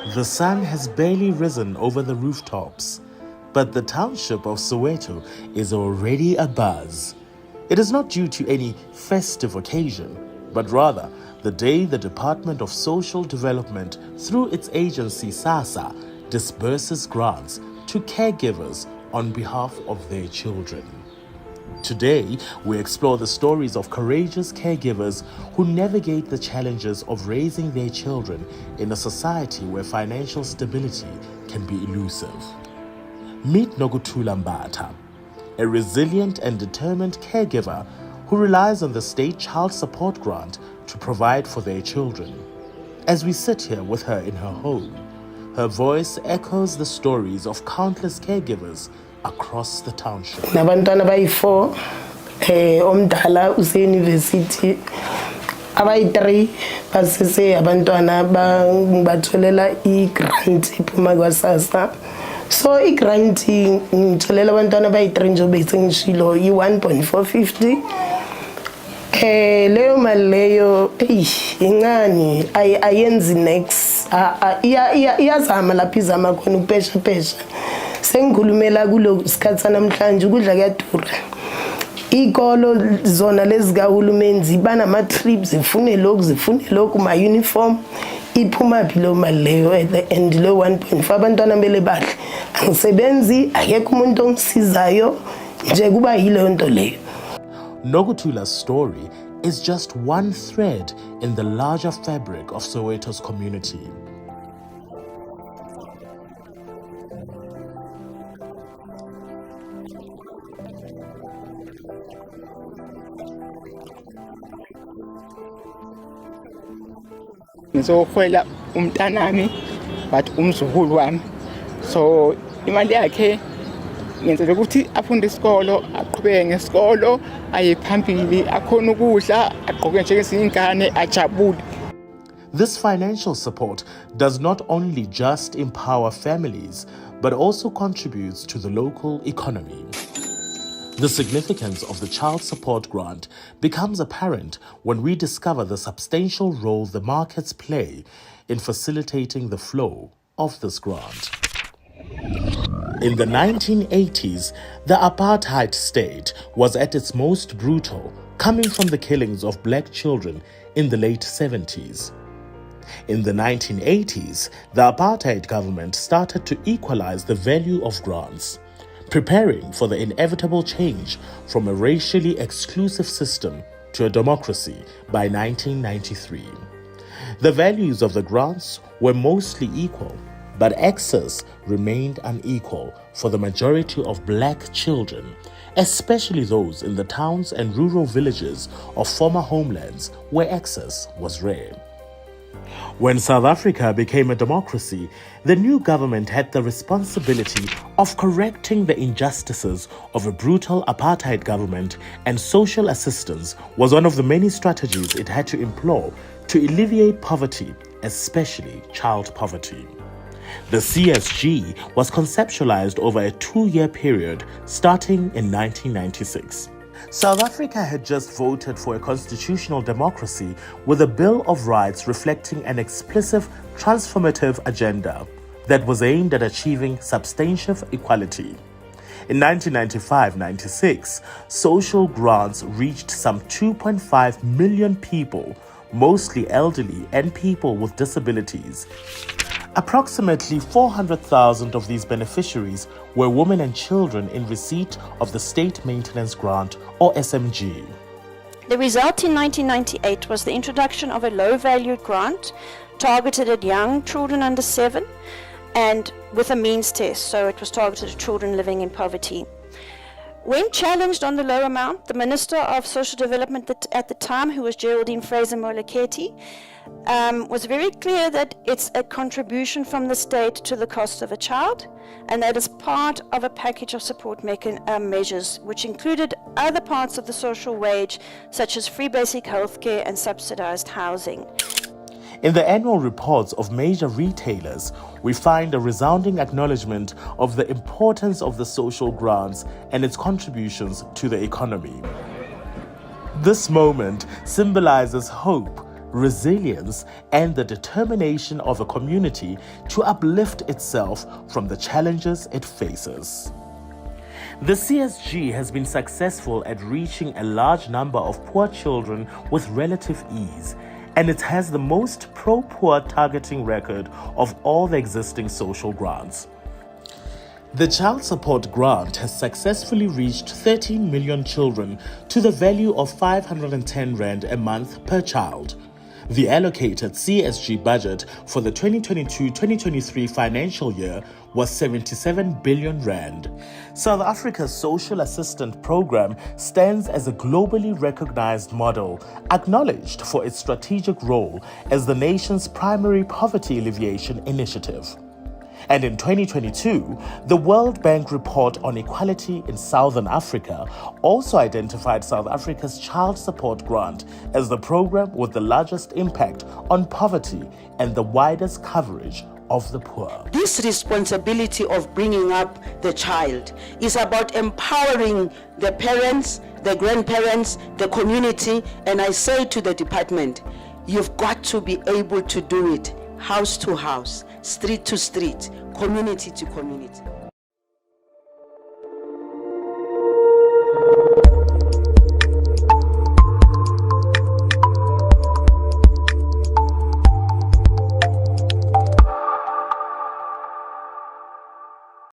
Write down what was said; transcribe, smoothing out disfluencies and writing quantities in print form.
The sun has barely risen over the rooftops, but the township of Soweto is already abuzz. It is not due to any festive occasion, but rather the day the Department of Social Development, through its agency SASSA, disburses grants to caregivers on behalf of their children. Today, we explore the stories of courageous caregivers who navigate the challenges of raising their children in a society where financial stability can be elusive. Meet Nokuthula Mbatha, a resilient and determined caregiver who relies on the state child support grant to provide for their children. As we sit here with her in her home, her voice echoes the stories of countless caregivers across the township. Nabantwana bayi-4 omdala use-university, abayi-3 basese abantwana batholela i-grant iphuma kwa-SASSA. So i-grant ngitholela abantwana abayi-3 njengoba sengishilo i-1.450. Leyo mali leyo incane ayenzi next iyazama lapho izama khona ukupesha. Sengikhulumela kulo sikhathi namhlanje ukudla kuyadura. Ikolo zona lezi kahulumeni ziba nama trips zifune lokhu ma uniform iphuma philo mali leyo at the end lo 1.5 abantwana bele bahle angisebenzi akekho umuntu ongisizayo nje kuba yile nto leyo. Nokuthula's story is just one thread in the larger fabric of Soweto's community. Ngizokhwela umntanami but umzukulu wami, so imali yakhe ngenzela ukuthi afunde isikolo, aqhubeke ngesikolo, aye phambili, akhona ukudla, agqoke njengezinye ingane, ajabule. This financial support does not only just empower families, but also contributes to the local economy. The significance of the child support grant becomes apparent when we discover the substantial role the markets play in facilitating the flow of this grant. In the 1980s, the apartheid state was at its most brutal, coming from the killings of black children in the late 70s. In the 1980s, the apartheid government started to equalize the value of grants, preparing for the inevitable change from a racially exclusive system to a democracy by 1993. The values of the grants were mostly equal, but access remained unequal for the majority of black children, especially those in the towns and rural villages of former homelands where access was rare. When South Africa became a democracy, the new government had the responsibility of correcting the injustices of a brutal apartheid government, and social assistance was one of the many strategies it had to employ to alleviate poverty, especially child poverty. The CSG was conceptualized over a 2-year period starting in 1996. South Africa had just voted for a constitutional democracy with a Bill of Rights reflecting an explicit transformative agenda that was aimed at achieving substantive equality. In 1995-96, social grants reached some 2.5 million people, mostly elderly and people with disabilities. Approximately 400,000 of these beneficiaries were women and children in receipt of the State Maintenance Grant, or SMG. The result in 1998 was the introduction of a low-valued grant targeted at young children under 7 and with a means test, so it was targeted at children living in poverty. When challenged on the low amount, the Minister of Social Development at the time, who was Geraldine Fraser-Moleketi, was very clear that it's a contribution from the state to the cost of a child, and that is part of a package of support measures, which included other parts of the social wage, such as free basic health care and subsidized housing. In the annual reports of major retailers, we find a resounding acknowledgement of the importance of the social grants and its contributions to the economy. This moment symbolizes hope resilience, and the determination of a community to uplift itself from the challenges it faces. The CSG has been successful at reaching a large number of poor children with relative ease, and it has the most pro-poor targeting record of all the existing social grants. The Child Support Grant has successfully reached 13 million children to the value of 510 Rand a month per child. The allocated CSG budget for the 2022-2023 financial year was 77 billion Rand. South Africa's Social Assistant Program stands as a globally recognized model, acknowledged for its strategic role as the nation's primary poverty alleviation initiative. And in 2022, the World Bank report on equality in Southern Africa also identified South Africa's Child Support Grant as the program with the largest impact on poverty and the widest coverage of the poor. This responsibility of bringing up the child is about empowering the parents, the grandparents, the community, and I say to the department, you've got to be able to do it house to house, street to street, community to community.